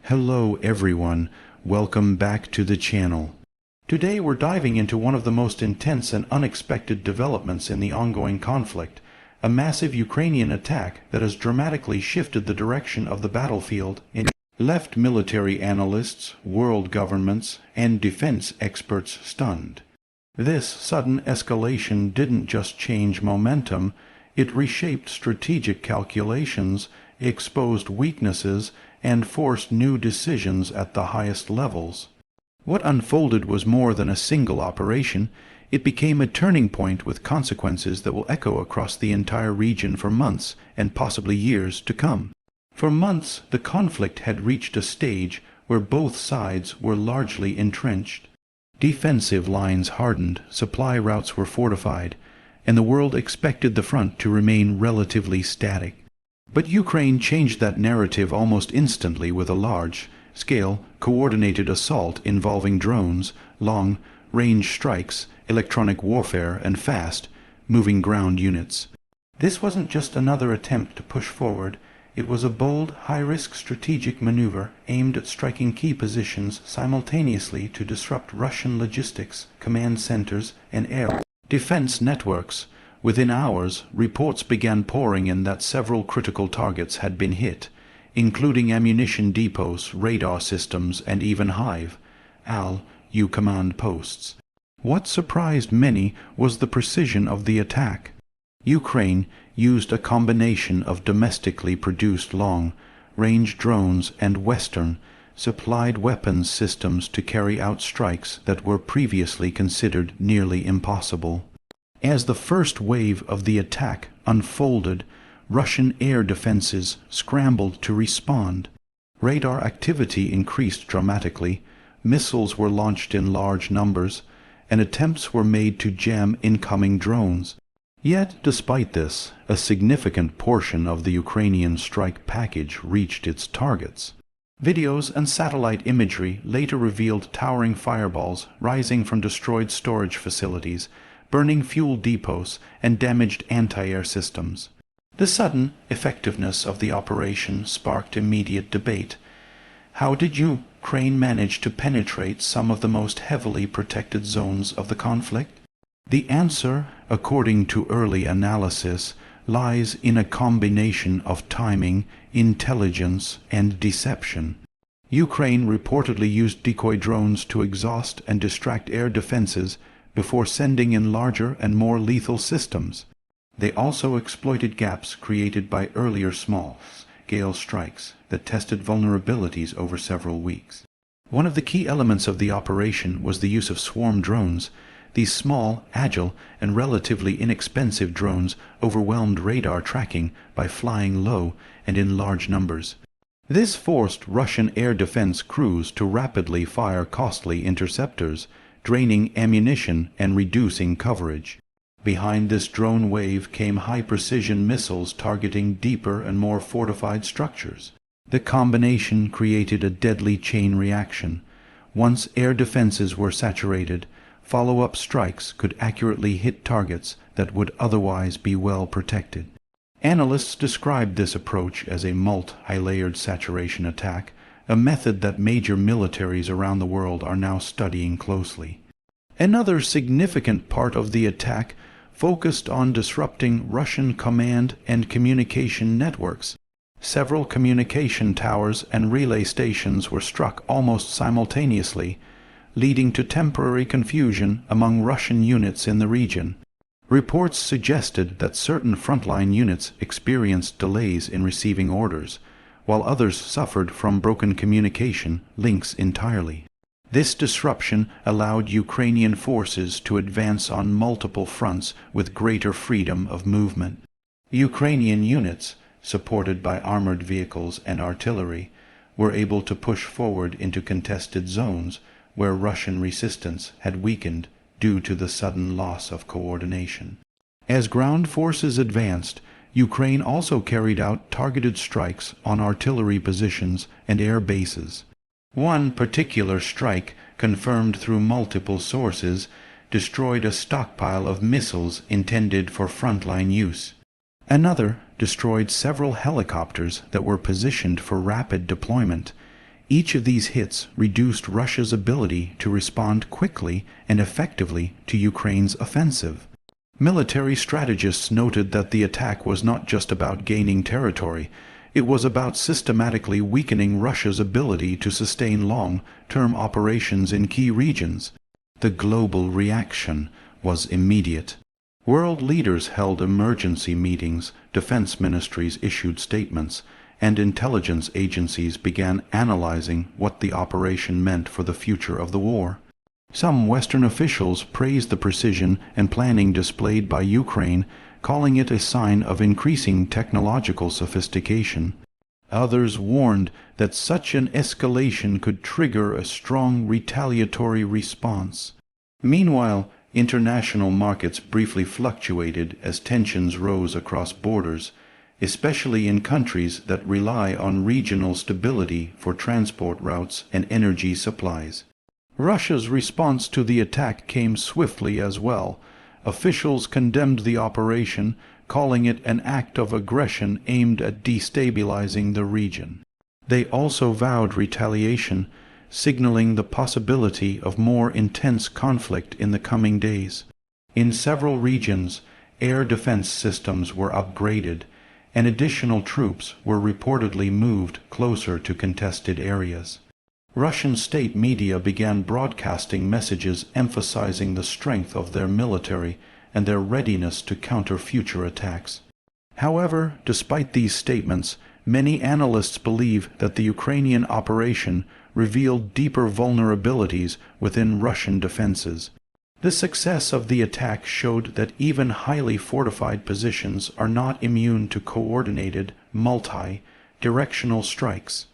Hello everyone, welcome back to the channel. Today we're diving into one of the most intense and unexpected developments in the ongoing conflict, a massive Ukrainian attack that has dramatically shifted the direction of the battlefield and left military analysts, world governments, and defense experts stunned. This sudden escalation didn't just change momentum, it reshaped strategic calculations, exposed weaknesses, and forced new decisions at the highest levels. What unfolded was more than a single operation. It became a turning point with consequences that will echo across the entire region for months and possibly years to come. For months, the conflict had reached a stage where both sides were largely entrenched. Defensive lines hardened, supply routes were fortified, and the world expected the front to remain relatively static. But Ukraine changed that narrative almost instantly with a large-scale, coordinated assault involving drones, long-range strikes, electronic warfare, and fast-moving ground units. This wasn't just another attempt to push forward. It was a bold, high-risk strategic maneuver aimed at striking key positions simultaneously to disrupt Russian logistics, command centers, and air defense networks. Within hours, reports began pouring in that several critical targets had been hit, including ammunition depots, radar systems, and even Hive-Al-U command posts. What surprised many was the precision of the attack. Ukraine used a combination of domestically produced long-range drones and Western-supplied weapons systems to carry out strikes that were previously considered nearly impossible. As the first wave of the attack unfolded, Russian air defenses scrambled to respond. Radar activity increased dramatically, missiles were launched in large numbers, and attempts were made to jam incoming drones. Yet, despite this, a significant portion of the Ukrainian strike package reached its targets. Videos and satellite imagery later revealed towering fireballs rising from destroyed storage facilities, burning fuel depots, and damaged anti-air systems. The sudden effectiveness of the operation sparked immediate debate. How did Ukraine manage to penetrate some of the most heavily protected zones of the conflict? The answer, according to early analysis, lies in a combination of timing, intelligence, and deception. Ukraine reportedly used decoy drones to exhaust and distract air defenses before sending in larger and more lethal systems. They also exploited gaps created by earlier small-scale strikes that tested vulnerabilities over several weeks. One of the key elements of the operation was the use of swarm drones. These small, agile, and relatively inexpensive drones overwhelmed radar tracking by flying low and in large numbers. This forced Russian air defense crews to rapidly fire costly interceptors, draining ammunition and reducing coverage. Behind this drone wave came high-precision missiles targeting deeper and more fortified structures. The combination created a deadly chain reaction. Once air defenses were saturated, follow-up strikes could accurately hit targets that would otherwise be well protected. Analysts described this approach as a multi-layered saturation attack, a method that major militaries around the world are now studying closely. Another significant part of the attack focused on disrupting Russian command and communication networks. Several communication towers and relay stations were struck almost simultaneously, leading to temporary confusion among Russian units in the region. Reports suggested that certain frontline units experienced delays in receiving orders, while others suffered from broken communication links entirely. This disruption allowed Ukrainian forces to advance on multiple fronts with greater freedom of movement. Ukrainian units, supported by armored vehicles and artillery, were able to push forward into contested zones where Russian resistance had weakened due to the sudden loss of coordination. As ground forces advanced, Ukraine also carried out targeted strikes on artillery positions and air bases. One particular strike, confirmed through multiple sources, destroyed a stockpile of missiles intended for frontline use. Another destroyed several helicopters that were positioned for rapid deployment, Each of these hits reduced Russia's ability to respond quickly and effectively to Ukraine's offensive. Military strategists noted that the attack was not just about gaining territory, it was about systematically weakening Russia's ability to sustain long-term operations in key regions. The global reaction was immediate. World leaders held emergency meetings, defense ministries issued statements, and intelligence agencies began analyzing what the operation meant for the future of the war. Some Western officials praised the precision and planning displayed by Ukraine, calling it a sign of increasing technological sophistication. Others warned that such an escalation could trigger a strong retaliatory response. Meanwhile, international markets briefly fluctuated as tensions rose across borders, especially in countries that rely on regional stability for transport routes and energy supplies. Russia's response to the attack came swiftly as well. Officials condemned the operation, calling it an act of aggression aimed at destabilizing the region. They also vowed retaliation, signaling the possibility of more intense conflict in the coming days. In several regions, air defense systems were upgraded, and additional troops were reportedly moved closer to contested areas. Russian state media began broadcasting messages emphasizing the strength of their military and their readiness to counter future attacks. However, despite these statements, many analysts believe that the Ukrainian operation revealed deeper vulnerabilities within Russian defenses. The success of the attack showed that even highly fortified positions are not immune to coordinated, multi-directional strikes.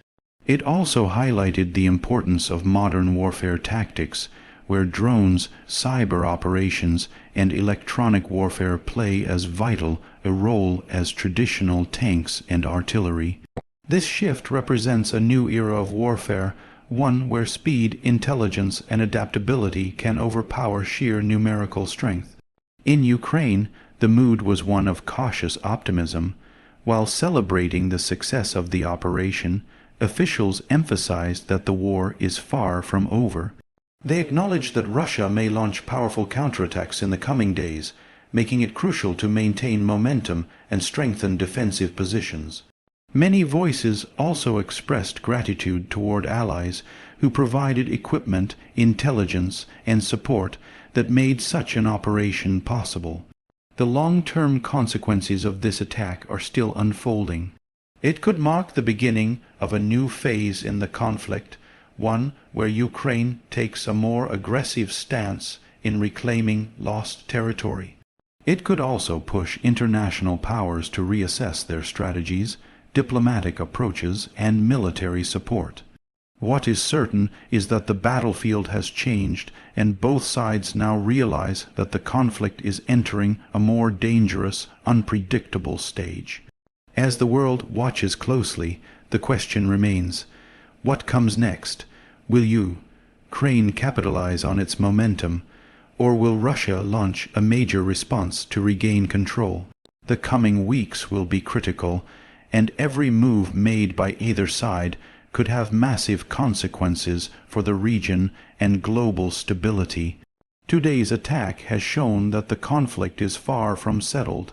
It also highlighted the importance of modern warfare tactics, where drones, cyber operations, and electronic warfare play as vital a role as traditional tanks and artillery. This shift represents a new era of warfare, one where speed, intelligence, and adaptability can overpower sheer numerical strength. In Ukraine, the mood was one of cautious optimism. While celebrating the success of the operation, officials emphasized that the war is far from over. They acknowledged that Russia may launch powerful counterattacks in the coming days, making it crucial to maintain momentum and strengthen defensive positions. Many voices also expressed gratitude toward allies who provided equipment, intelligence, and support that made such an operation possible. The long-term consequences of this attack are still unfolding. It could mark the beginning of a new phase in the conflict, one where Ukraine takes a more aggressive stance in reclaiming lost territory. It could also push international powers to reassess their strategies, diplomatic approaches, and military support. What is certain is that the battlefield has changed, and both sides now realize that the conflict is entering a more dangerous, unpredictable stage. As the world watches closely, the question remains, what comes next? Will Ukraine capitalize on its momentum, or will Russia launch a major response to regain control? The coming weeks will be critical, and every move made by either side could have massive consequences for the region and global stability. Today's attack has shown that the conflict is far from settled,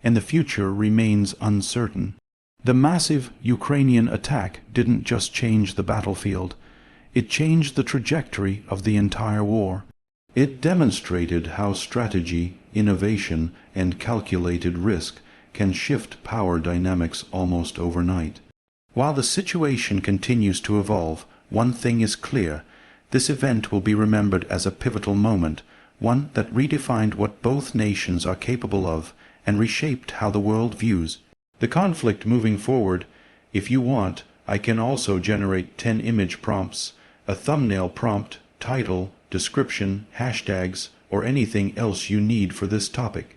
and the future remains uncertain. The massive Ukrainian attack didn't just change the battlefield, it changed the trajectory of the entire war. It demonstrated how strategy, innovation, and calculated risk can shift power dynamics almost overnight. While the situation continues to evolve, one thing is clear: this event will be remembered as a pivotal moment, one that redefined what both nations are capable of and reshaped how the world views the conflict moving forward. If you want, I can also generate 10 image prompts, a thumbnail prompt, title, description, hashtags, or anything else you need for this topic.